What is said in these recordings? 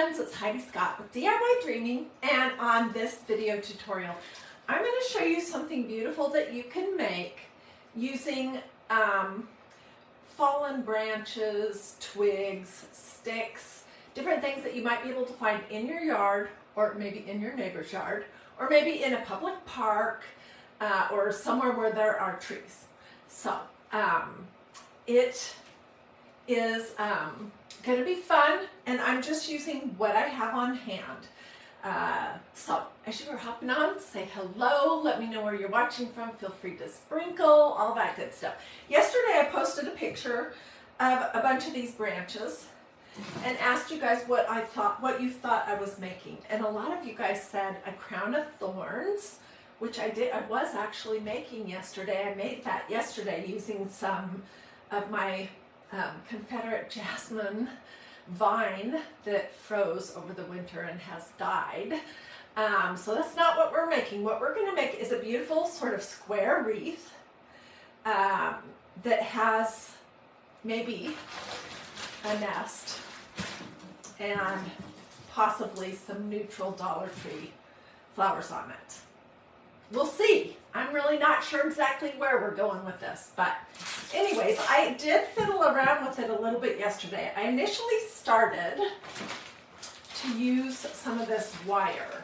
friends, it's Hiedi Scott with DIY and on this video tutorial I'm going to show you something beautiful that you can make using fallen branches, twigs, sticks, different things that you might be able to find in your yard or maybe in your neighbor's yard or maybe in a public park or somewhere where there are trees. So it is going to be fun, and I'm just using what I have on hand. So as you are hopping on, say hello, let me know where you're watching from, feel free to sprinkle, all that good stuff. Yesterday I posted a picture of a bunch of these branches and asked you guys what you thought I was making, and a lot of you guys said a crown of thorns, which I was actually making yesterday. I made that yesterday using some of my Confederate jasmine vine that froze over the winter and has died. So that's not what we're making. What we're going to make is a beautiful sort of square wreath that has maybe a nest and possibly some neutral Dollar Tree flowers on it. We'll see. I'm really not sure exactly where we're going with this, but anyways, I did fiddle around with it a little bit yesterday. I initially started to use some of this wire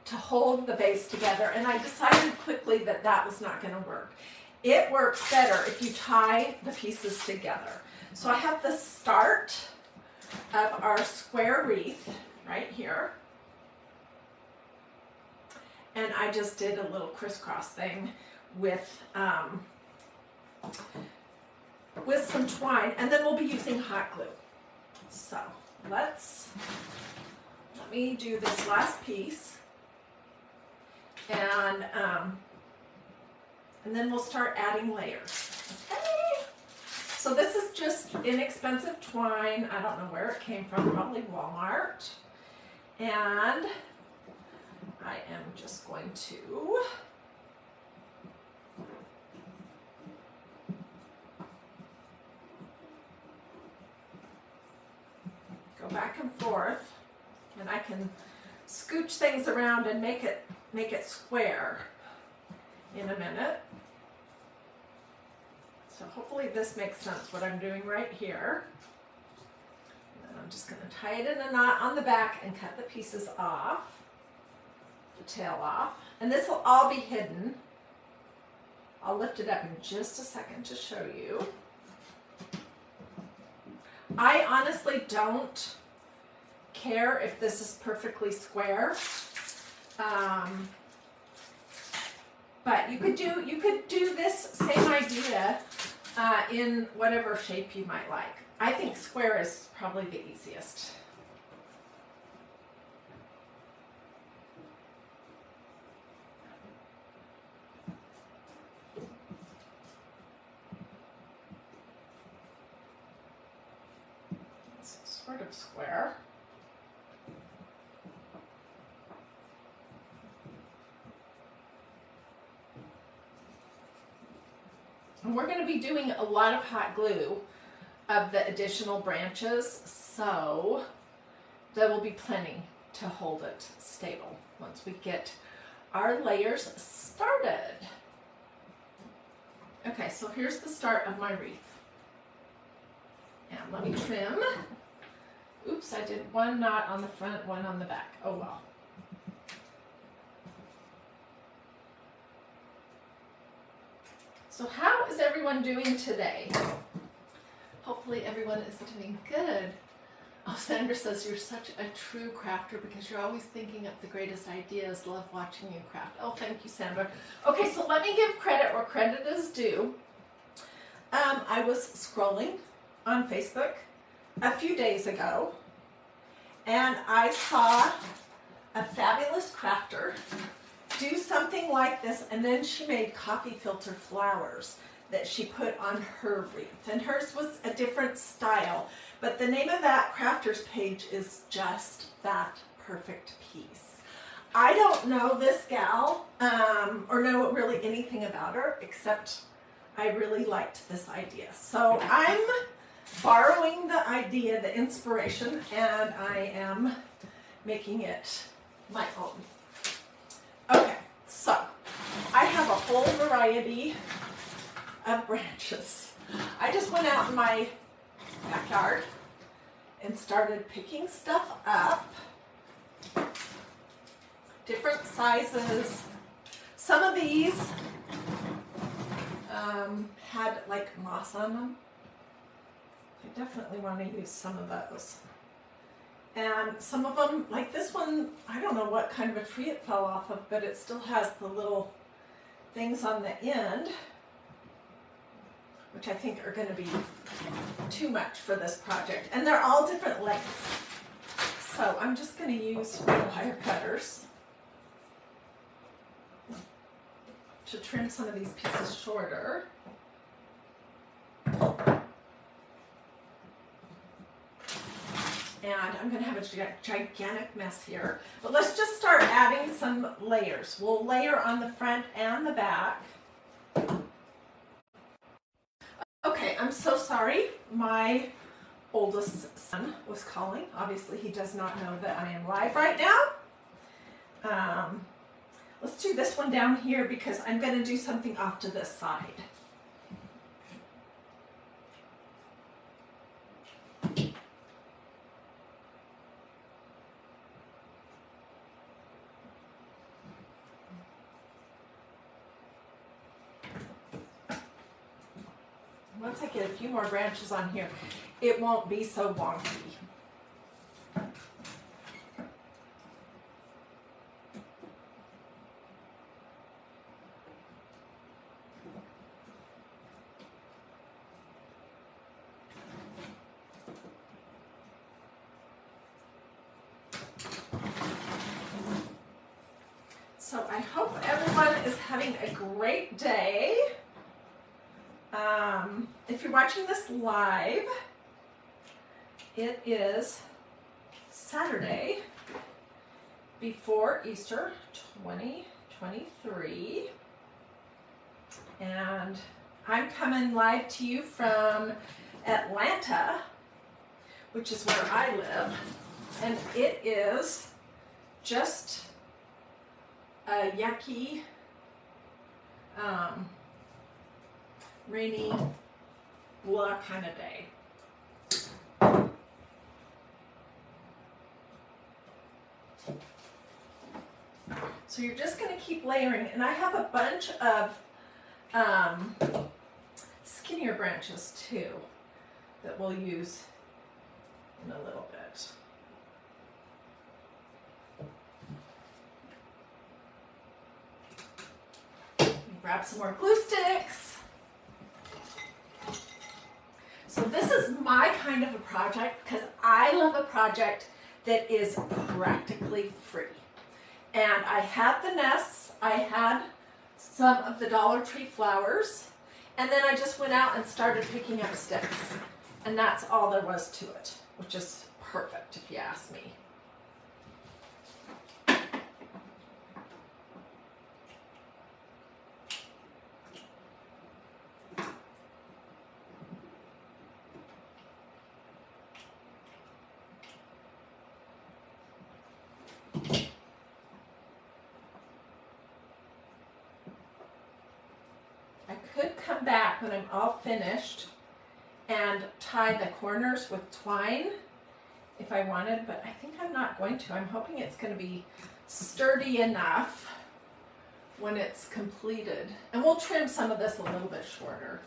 to hold the base together, and I decided quickly that that was not going to work. It works better if you tie the pieces together. So I have the start of our square wreath right here. And I just did a little crisscross thing with some twine, and then we'll be using hot glue. So let me do this last piece, and then we'll start adding layers. Okay. So this is just inexpensive twine. I don't know where it came from, probably Walmart, and I am just going to go back and forth, and I can scooch things around and make it square in a minute. So hopefully this makes sense what I'm doing right here. And I'm just going to tie it in a knot on the back and cut the pieces off. The tail off, and this will all be hidden. I'll lift it up in just a second to show you. I honestly don't care if this is perfectly square, but you could do this same idea in whatever shape you might like. I think square is probably the easiest. Sort of square. And we're going to be doing a lot of hot glue of the additional branches, so there will be plenty to hold it stable once we get our layers started. Okay, so here's the start of my wreath. And let me trim. Oops, I did one knot on the front, one on the back. Oh well. So how is everyone doing today? Hopefully everyone is doing good. Oh, Sandra says you're such a true crafter because you're always thinking up the greatest ideas. Love watching you craft. Oh, thank you, Sandra. Okay, so let me give credit where credit is due. I was scrolling on Facebook a few days ago, and I saw a fabulous crafter do something like this, and then she made coffee filter flowers that she put on her wreath, and hers was a different style, but the name of that crafter's page is Just That Perfect Piece. I don't know this gal or know really anything about her, except I really liked this idea. So I'm borrowing the idea, the inspiration, and I am making it my own. Okay, so I have a whole variety of branches. I just went out in my backyard and started picking stuff up. Different sizes. Some of these had like moss on them. I definitely want to use some of those. And some of them, like this one, I don't know what kind of a tree it fell off of, but it still has the little things on the end, which I think are going to be too much for this project. And they're all different lengths. So I'm just going to use wire cutters to trim some of these pieces shorter. And I'm going to have a gigantic mess here. But let's just start adding some layers. We'll layer on the front and the back. Okay, I'm so sorry. My oldest son was calling. Obviously, he does not know that I am live right now. Let's do this one down here because I'm going to do something off to this side. Once I get a few more branches on here, it won't be so wonky. So I hope everyone is having a great day. If you're watching this live, it is Saturday before Easter 2023. And I'm coming live to you from Atlanta, which is where I live. And it is just a yucky, rainy, blah kind of day. So you're just going to keep layering, and I have a bunch of skinnier branches too that we'll use in a little bit. Grab some more glue sticks. So this is my kind of a project because I love a project that is practically free. And I had the nests, I had some of the Dollar Tree flowers, and then I just went out and started picking up sticks. And that's all there was to it, which is perfect if you ask me. Come back when I'm all finished and tie the corners with twine if I wanted, but I think I'm not going to. I'm hoping it's going to be sturdy enough when it's completed. And we'll trim some of this a little bit shorter.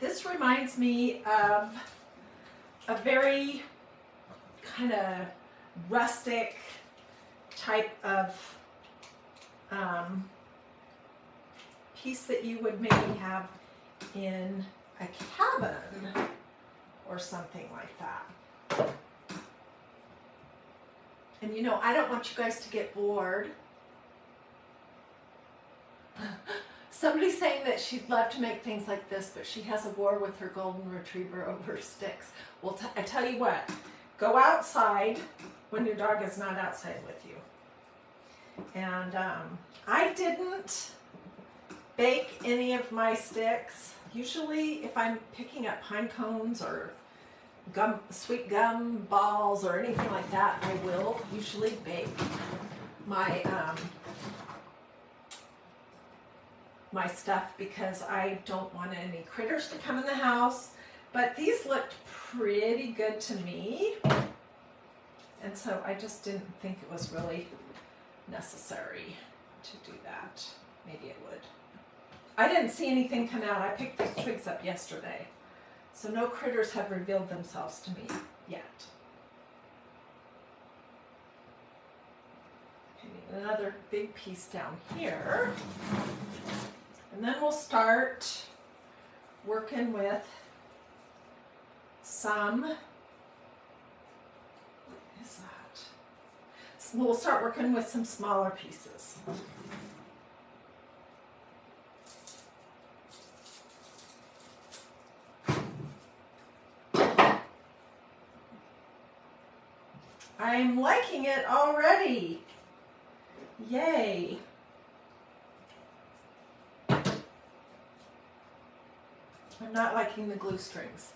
This reminds me of a very kind of rustic type of piece that you would maybe have in a cabin or something like that. And you know, I don't want you guys to get bored. Somebody's saying that she'd love to make things like this, but she has a war with her golden retriever over sticks. Well, I tell you what, go outside when your dog is not outside with you. And I didn't bake any of my sticks. Usually if I'm picking up pine cones or sweet gum balls or anything like that, I will usually bake my my stuff because I don't want any critters to come in the house. But these looked pretty good to me, and so I just didn't think it was really necessary to do that. Maybe it would. I didn't see anything come out. I picked these twigs up yesterday, so no critters have revealed themselves to me yet. Okay, another big piece down here. And then we'll start working with some, what is that? So we'll start working with some smaller pieces. I'm liking it already. Yay. I'm not liking the glue strings.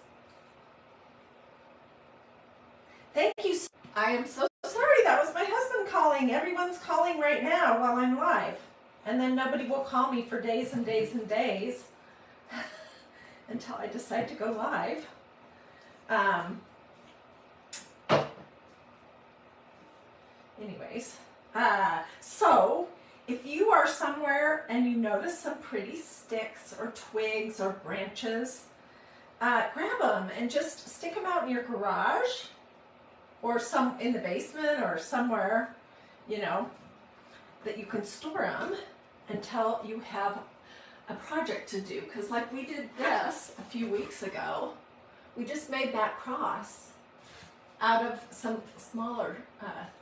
Thank you. I am so sorry. That was my husband calling. Everyone's calling right now while I'm live. And then nobody will call me for days and days and days until I decide to go live. Anyways, so if you are somewhere and you notice some pretty sticks or twigs or branches, grab them and just stick them out in your garage or some in the basement or somewhere, you know, that you can store them until you have a project to do. Because like we did this a few weeks ago, we just made that cross out of some smaller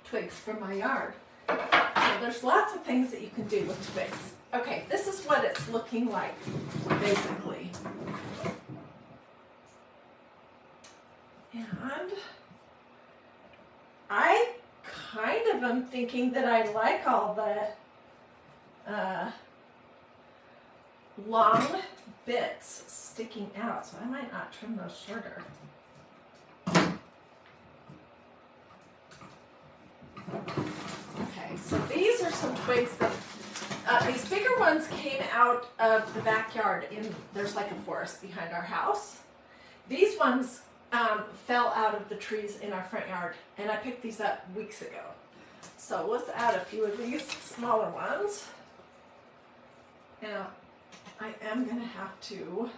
twigs from my yard. So there's lots of things that you can do with twigs. Okay, this is what it's looking like, basically. And I kind of am thinking that I like all the long bits sticking out, so I might not trim those shorter. Okay, so these are some twigs that, these bigger ones came out of the backyard. There's like a forest behind our house. These ones fell out of the trees in our front yard, and I picked these up weeks ago. So let's add a few of these smaller ones. Now, I am going to have to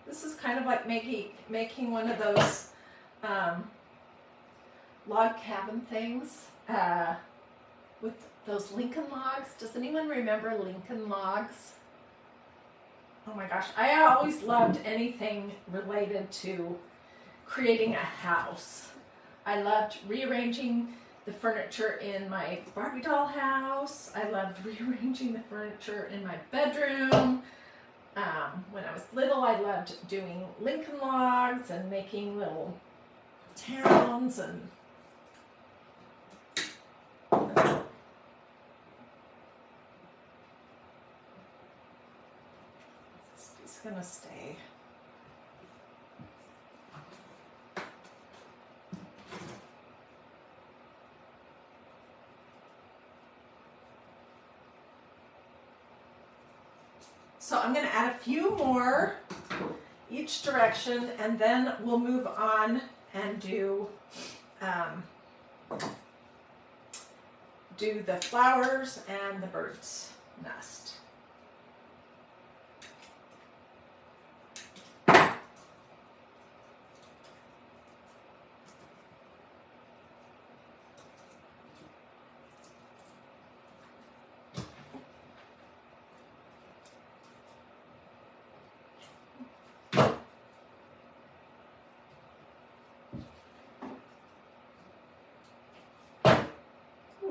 this is kind of like making one of those log cabin things with those Lincoln logs. Does anyone remember Lincoln logs? Oh my gosh, I always loved anything related to creating a house. I loved rearranging the furniture in my Barbie doll house. I loved rearranging the furniture in my bedroom. When I was little, I loved doing Lincoln logs and making little towns and it's gonna stay. So I'm going to add a few more each direction, and then we'll move on and do the flowers and the bird's nest.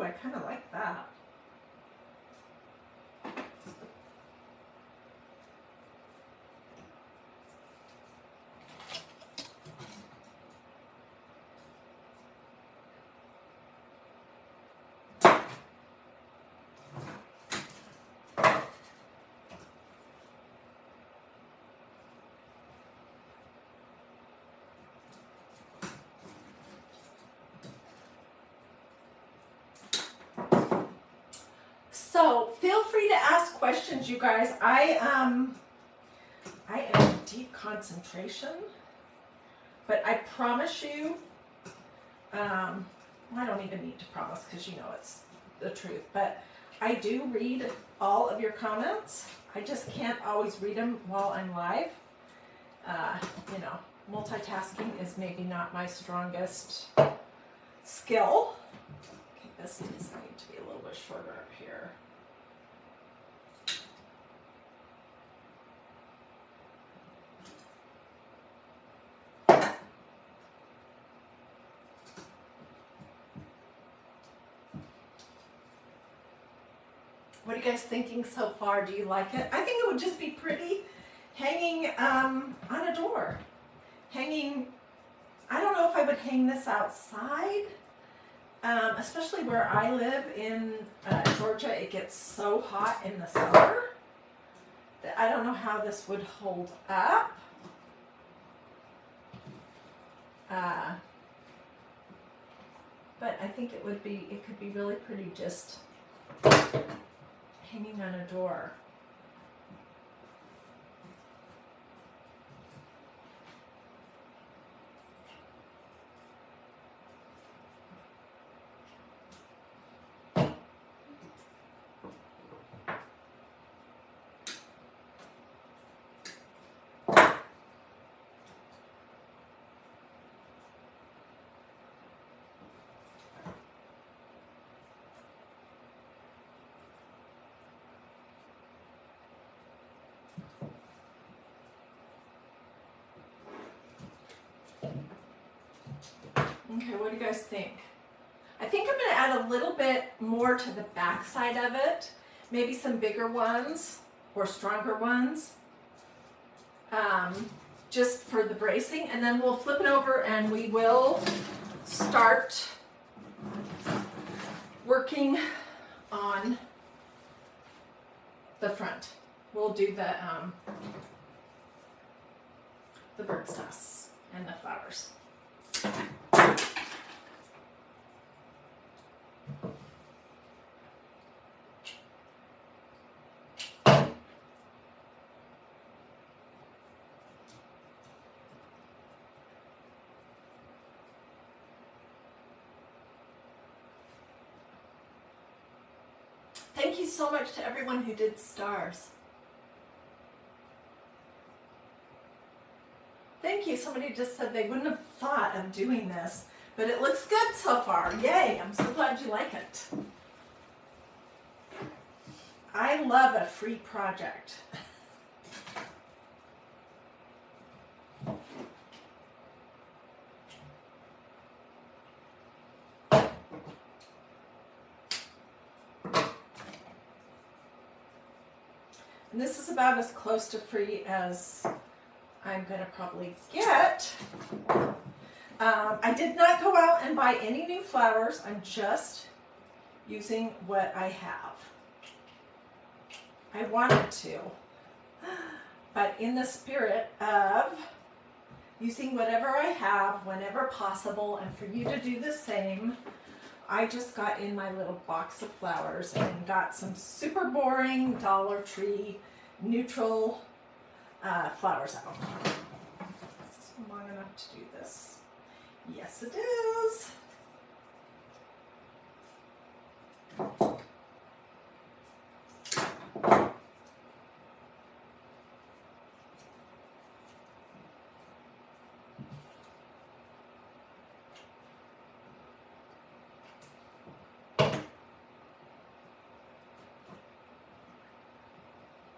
I kind of like that. So feel free to ask questions, you guys. I am in deep concentration, but I promise you, I don't even need to promise because you know it's the truth, but I do read all of your comments. I just can't always read them while I'm live. You know, multitasking is maybe not my strongest skill. Okay, this needs to be a little bit shorter up here. What are you guys thinking so far? Do you like it? I think it would just be pretty hanging on a door. Hanging, I don't know if I would hang this outside, especially where I live in Georgia. It gets so hot in the summer that I don't know how this would hold up. But I think it could be really pretty just hanging on a door. Okay, what do you guys think? I think I'm going to add a little bit more to the back side of it. Maybe some bigger ones or stronger ones. Just for the bracing. And then we'll flip it over and we will start working on the front. We'll do the bird's toss and the flowers. Thank you so much to everyone who did stars. Thank you. Somebody just said they wouldn't have thought of doing this, but it looks good so far. Yay, I'm so glad you like it. I love a free project. And this is about as close to free as I'm going to probably get. I did not go out and buy any new flowers. I'm just using what I have. I wanted to, but in the spirit of using whatever I have whenever possible, and for you to do the same, I just got in my little box of flowers and got some super boring Dollar Tree neutral flowers out. Is this long enough to do this? Yes, it is.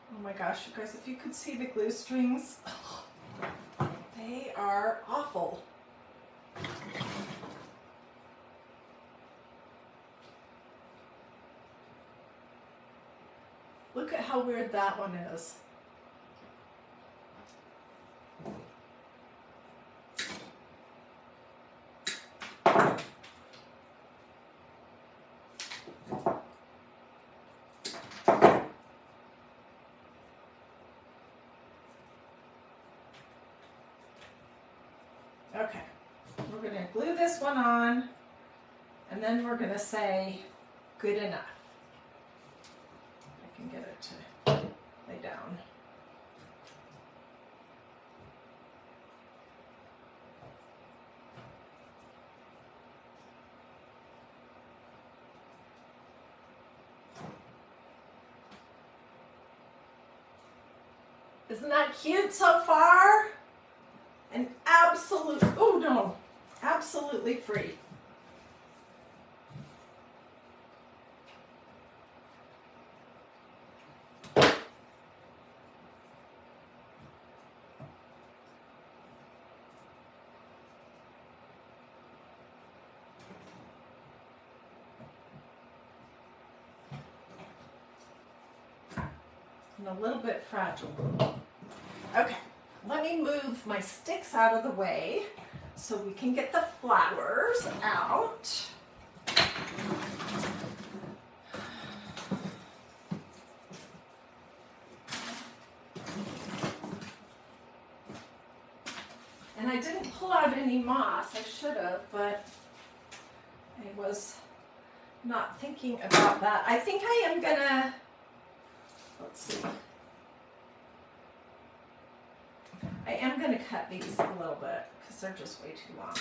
Oh my gosh, you guys, if you could see the glue strings, they are awful. Look at how weird that one is. Okay, we're going to glue this one on, and then we're going to say good enough. I can get it to lay down. Isn't that cute so far? And absolutely free. And a little bit fragile. Okay, let me move my sticks out of the way so we can get the flowers out. And I didn't pull out any moss. I should have, but I was not thinking about that. I think I am gonna, let's see. I am going to cut these a little bit because they're just way too long.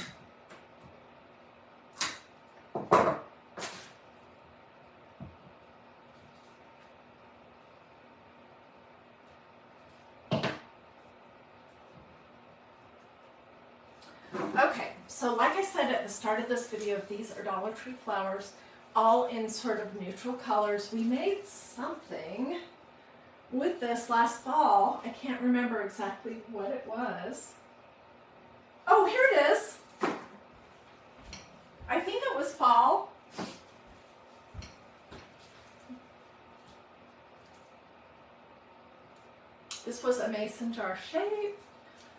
Okay, so like I said at the start of this video, these are Dollar Tree flowers, all in sort of neutral colors. We made something with this last fall. I can't remember exactly what it was. Oh, here it is. I think it was fall. This was a mason jar shape,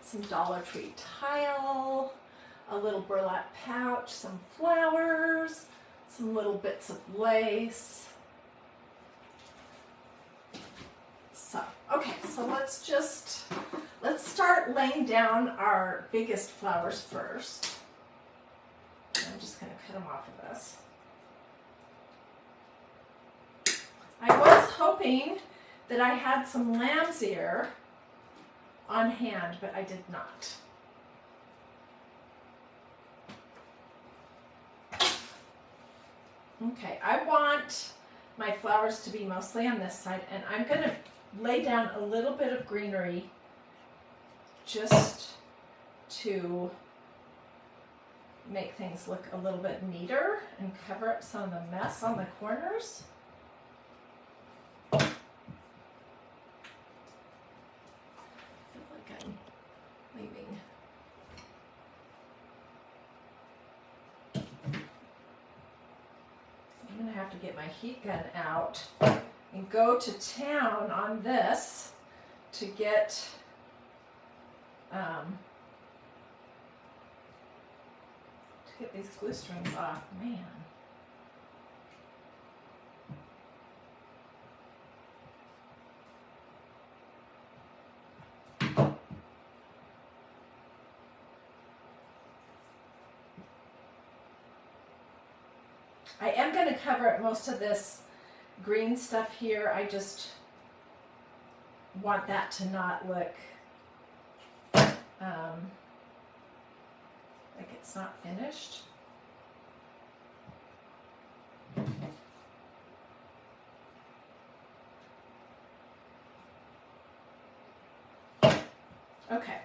some Dollar Tree tile, a little burlap pouch, some flowers, some little bits of lace. So, okay, so let's start laying down our biggest flowers first. I'm just going to cut them off of this. I was hoping that I had some lamb's ear on hand, but I did not. Okay, I want my flowers to be mostly on this side, and I'm going to lay down a little bit of greenery just to make things look a little bit neater and cover up some of the mess on the corners. I feel like I'm leaving. I'm going to have to get my heat gun out and go to town on this to get these glue strings off. Man. I am going to cover most of this green stuff here. I just want that to not look like it's not finished. Okay.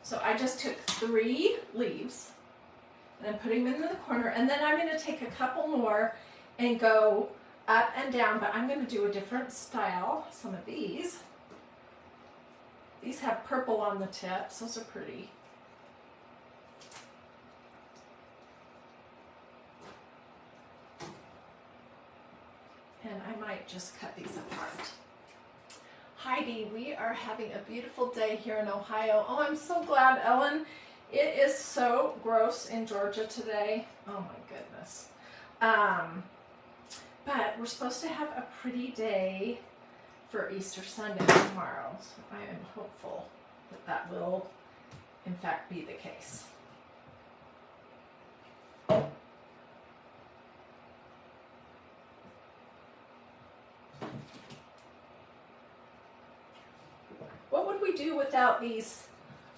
So I just took 3 leaves and I'm putting them in the corner, and then I'm going to take a couple more and go up and down, but I'm going to do a different style. Some of these have purple on the tips. Those are pretty. And I might just are having a beautiful day here in Ohio. Oh, I'm so glad, Ellen. It is so gross in Georgia today. Oh my goodness. But we're supposed to have a pretty day for Easter Sunday tomorrow. So I am hopeful that that will, in fact, be the case. What would we do without these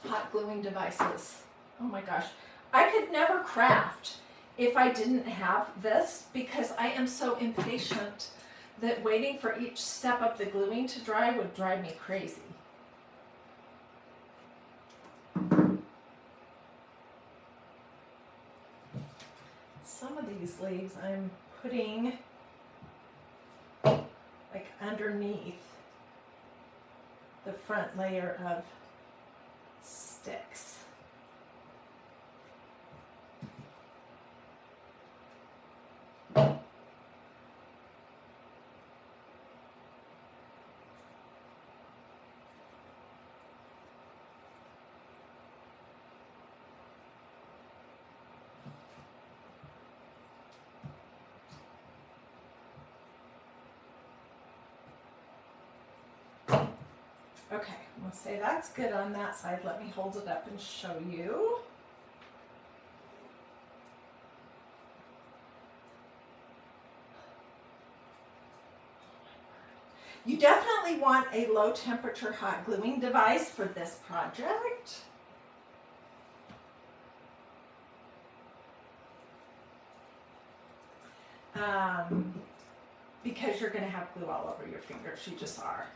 hot gluing devices? Oh my gosh. I could never craft if I didn't have this because I am so impatient that waiting for each step of the gluing to dry would drive me crazy. Some of these leaves I'm putting like underneath the front layer of sticks. Okay, we'll say that's good on that side. Let me hold it up and show you. You definitely want a low temperature hot gluing device for this project. Because you're going to have glue all over your fingers. You just are.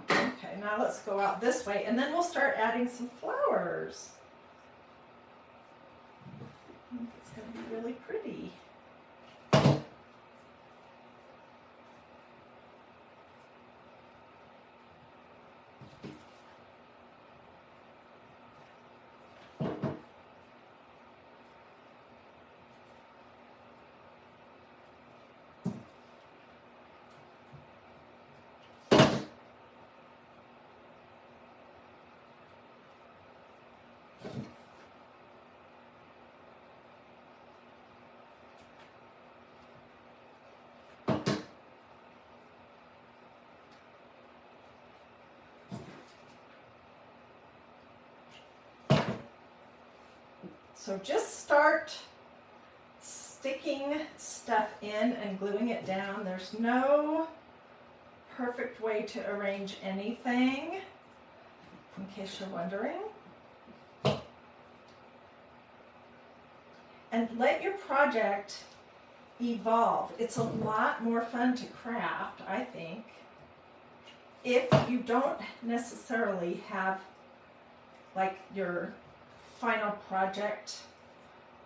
Okay, now let's go out this way and then we'll start adding some flowers. I think it's going to be really pretty. So just start sticking stuff in and gluing it down. There's no perfect way to arrange anything, in case you're wondering. And let your project evolve. It's a lot more fun to craft, I think, if you don't necessarily have like your final project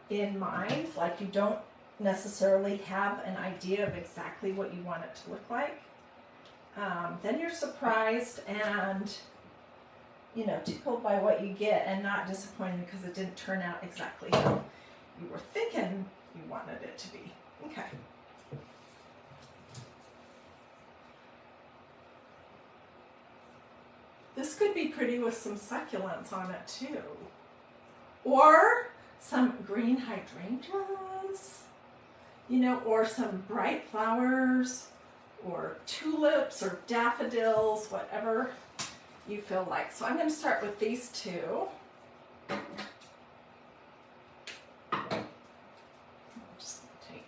in mind, like you don't necessarily have an idea of exactly what you want it to look like. Then you're surprised and, you know, tickled by what you get and not disappointed because it didn't turn out exactly how you were thinking you wanted it to be. Okay. This could be pretty with some succulents on it too. Or some green hydrangeas, you know, or some bright flowers, or tulips, or daffodils, whatever you feel like. So I'm going to start with these two. Just take.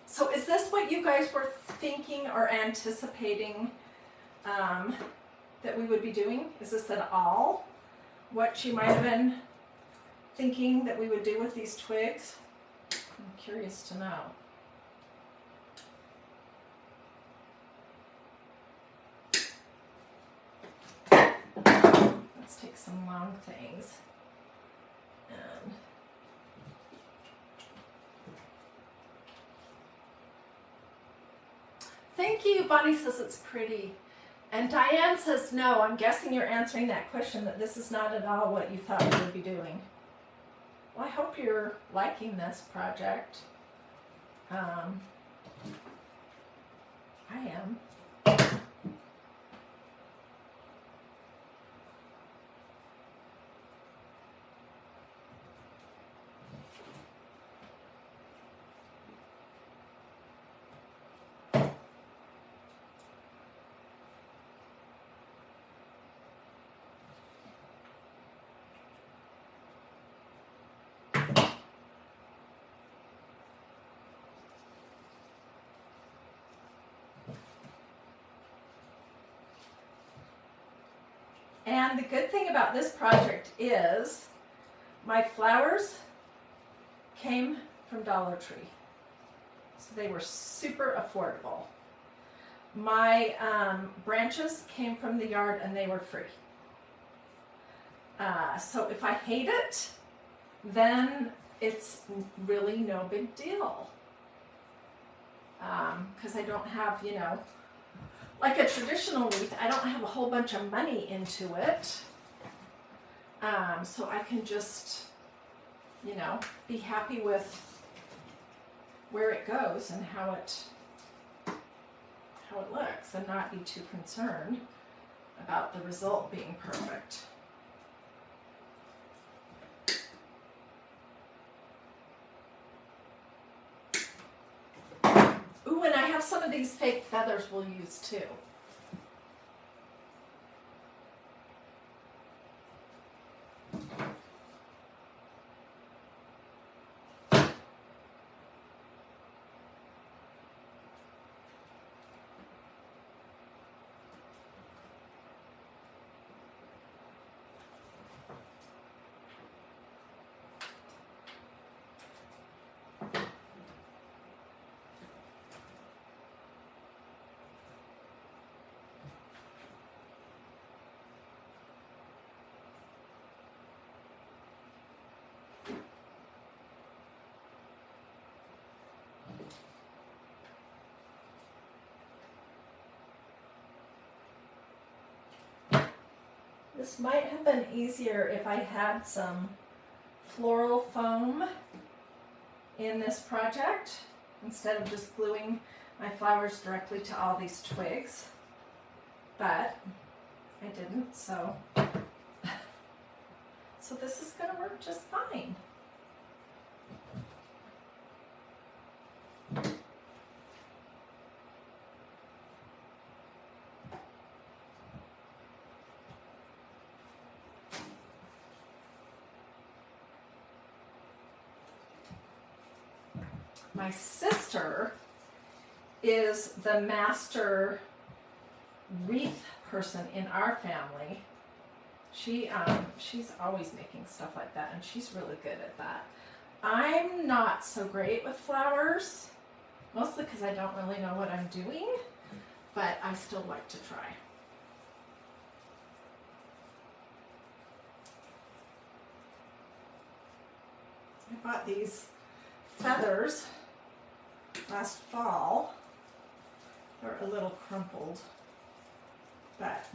So is this what you guys were thinking or anticipating that we would be doing? Is this at all what you might have been thinking that we would do with these twigs? I'm curious to know. Let's take some long things. And thank you. Bonnie says it's pretty. And Diane says no. I'm guessing you're answering that question, that this is not at all what you thought you would be doing. Well, I hope you're liking this project. I am. And the good thing about this project is my flowers came from Dollar Tree. So they were super affordable. My branches came from the yard and they were free. So if I hate it, then it's really no big deal. Because I don't have, you know, like a traditional wreath, I don't have a whole bunch of money into it. So I can just, you know, be happy with where it goes and how it looks, and not be too concerned about the result being perfect. Ooh, and I have some of these fake feathers we'll use too. This might have been easier if I had some floral foam in this project instead of just gluing my flowers directly to all these twigs, but I didn't, so this is going to work just fine. My sister is the master wreath person in our family. She's always making stuff like that, and she's really good at that. I'm not so great with flowers, mostly because I don't really know what I'm doing, but I still like to try. I bought these feathers last fall. They're a little crumpled, but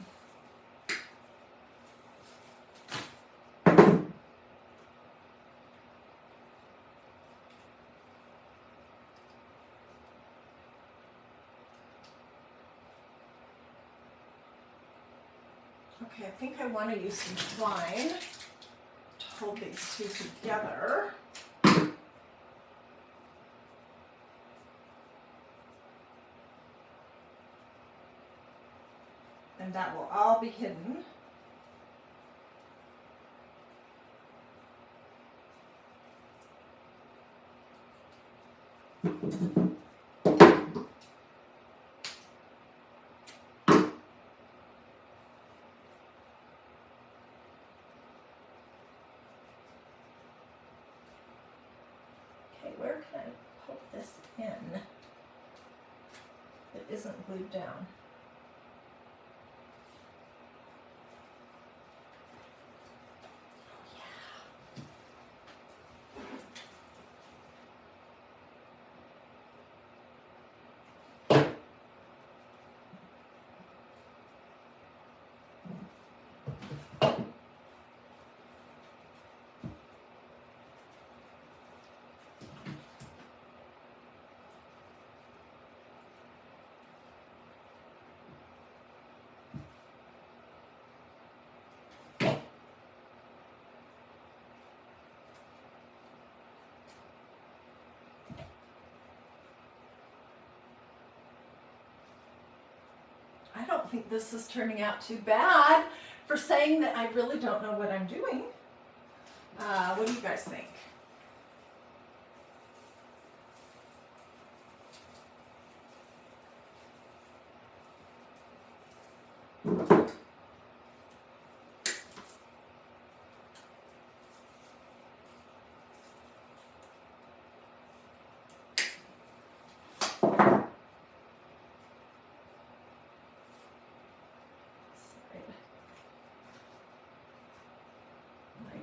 okay, I think I want to use some twine to hold these two together. And that will all be hidden. isn't glued down. I don't think this is turning out too bad for saying that I really don't know what I'm doing. What do you guys think?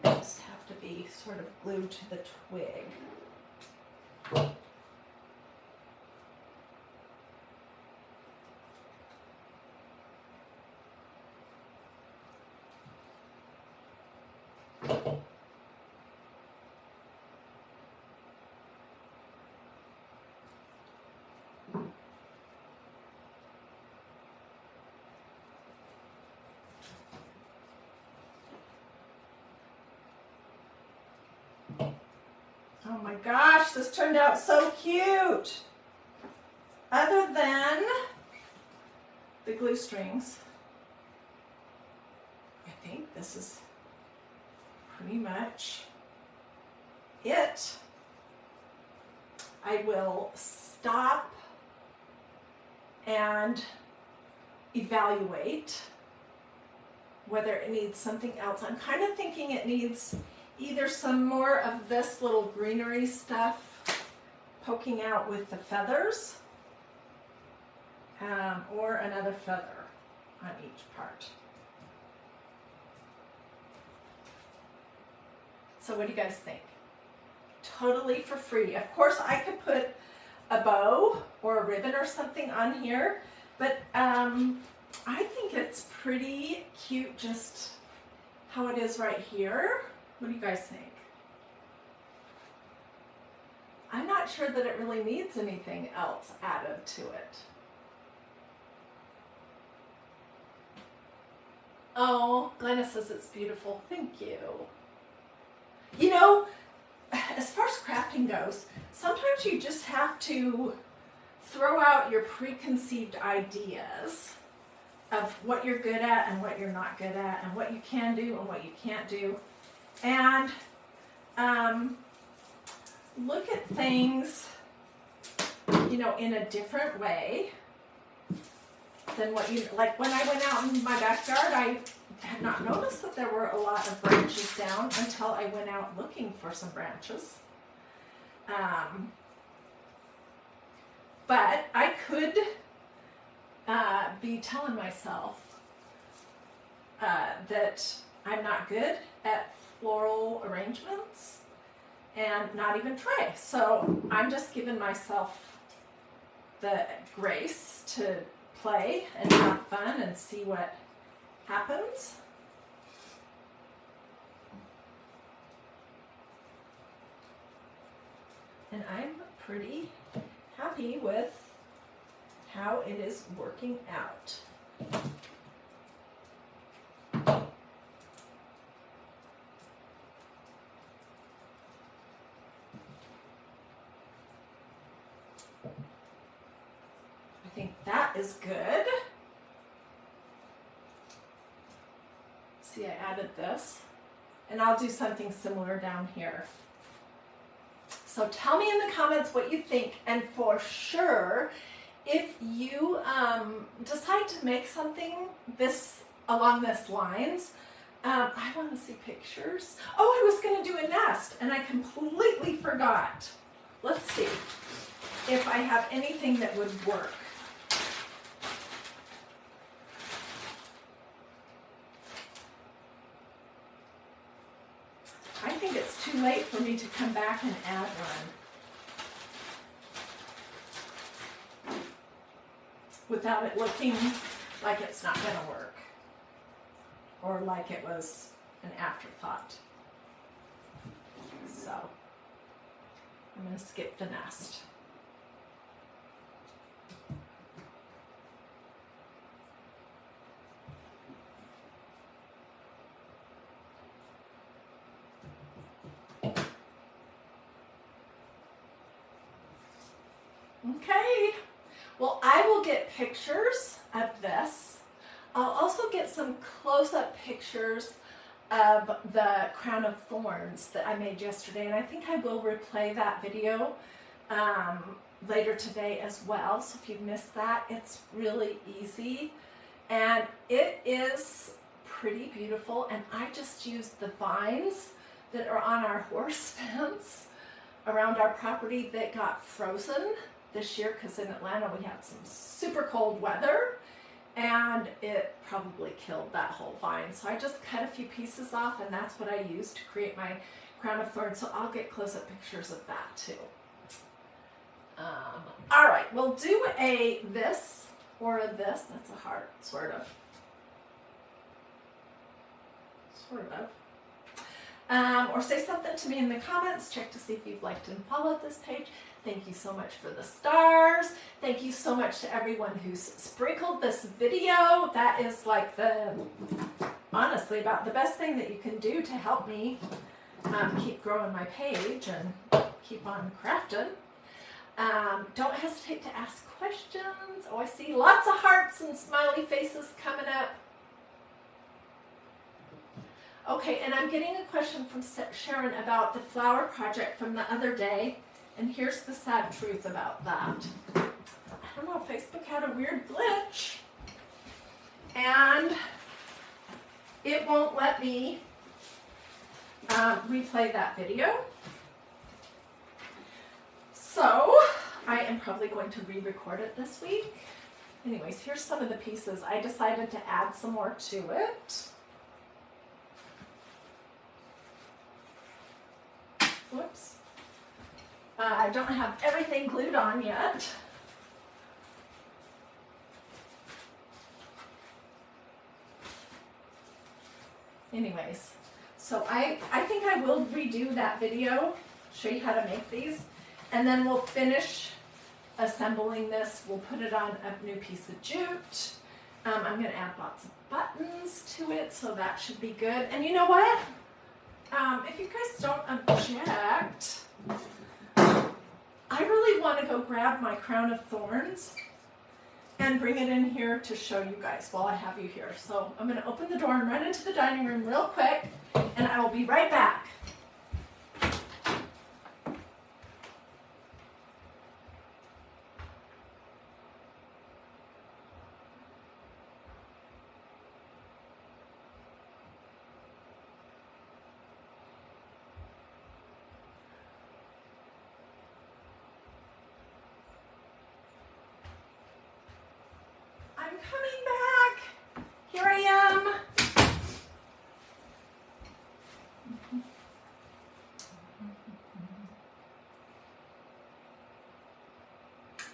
Just have to be sort of glued to the twig. Oh my gosh, this turned out so cute. Other than the glue strings, I think this is pretty much it. I will stop and evaluate whether it needs something else. I'm kind of thinking it needs either some more of this little greenery stuff poking out with the feathers, or another feather on each part. So what do you guys think? Totally for free. Of course, I could put a bow or a ribbon or something on here, but I think it's pretty cute just how it is right here. What do you guys think? I'm not sure that it really needs anything else added to it. Oh, Glenna says it's beautiful. Thank you. You know, as far as crafting goes, sometimes you just have to throw out your preconceived ideas of what you're good at and what you're not good at, and what you can do and what you can't do. And look at things, you know, in a different way than what you, like when I went out in my backyard, I had not noticed that there were a lot of branches down until I went out looking for some branches. But I could be telling myself that I'm not good at floral arrangements and not even try. So I'm just giving myself the grace to play and have fun and see what happens. And I'm pretty happy with how it is working out. I think that is good. See, I added this, and I'll do something similar down here. So tell me in the comments what you think, and for sure, if you decide to make something along this lines, I want to see pictures. Oh, I was going to do a nest, and I completely forgot. Let's see if I have anything that would work. for me to come back and add one without it looking like it's not going to work or like it was an afterthought. So I'm going to skip the nest. Okay, well, I will get pictures of this. I'll also get some close-up pictures of the crown of thorns that I made yesterday, and I think I will replay that video later today as well. So if you've missed that, it's really easy, and it is pretty beautiful. And I just used the vines that are on our horse fence around our property that got frozen this year, because in Atlanta we had some super cold weather and it probably killed that whole vine. So I just cut a few pieces off, and that's what I used to create my crown of thorns. So I'll get close-up pictures of that too. All right, we'll do a this or a this. That's a heart, sort of. Or say something to me in the comments. Check to see if you've liked and followed this page. Thank you so much for the stars. Thank you so much to everyone who's sprinkled this video. That is like honestly, about the best thing that you can do to help me keep growing my page and keep on crafting. Don't hesitate to ask questions. Oh, I see lots of hearts and smiley faces coming up. Okay, and I'm getting a question from Sharon about the flower project from the other day, and here's the sad truth about that. I don't know, Facebook had a weird glitch, and it won't let me replay that video. So I am probably going to re-record it this week. Anyways, here's some of the pieces. I decided to add some more to it. Whoops. I don't have everything glued on yet. Anyways, so I think I will redo that video, show you how to make these, and then we'll finish assembling this. We'll put it on a new piece of jute. I'm going to add lots of buttons to it, so that should be good. And you know what? If you guys don't object, I really want to go grab my crown of thorns and bring it in here to show you guys while I have you here. So I'm going to open the door and run into the dining room real quick, and I will be right back. I'm coming back. Here I am.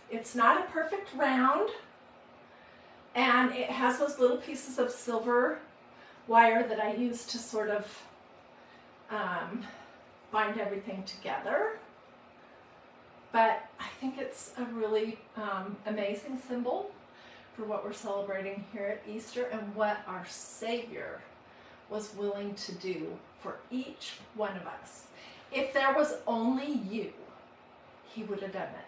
It's not a perfect round, and it has those little pieces of silver wire that I use to sort of bind everything together. But I think it's a really amazing symbol for what we're celebrating here at Easter and what our Savior was willing to do for each one of us. If there was only you, he would have done it.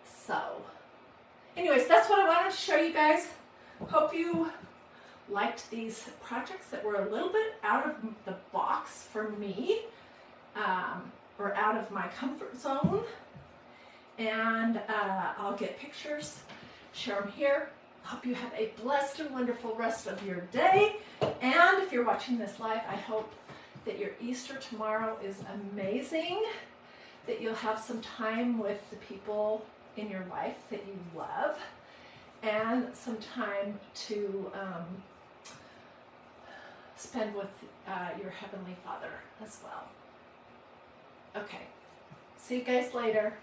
So anyways, that's what I wanted to show you guys. Hope you liked these projects that were a little bit out of the box for me, or out of my comfort zone. And I'll get pictures, share them here. Hope you have a blessed and wonderful rest of your day. And if you're watching this live, I hope that your Easter tomorrow is amazing, that you'll have some time with the people in your life that you love, and some time to spend with your Heavenly Father as well. Okay, see you guys later.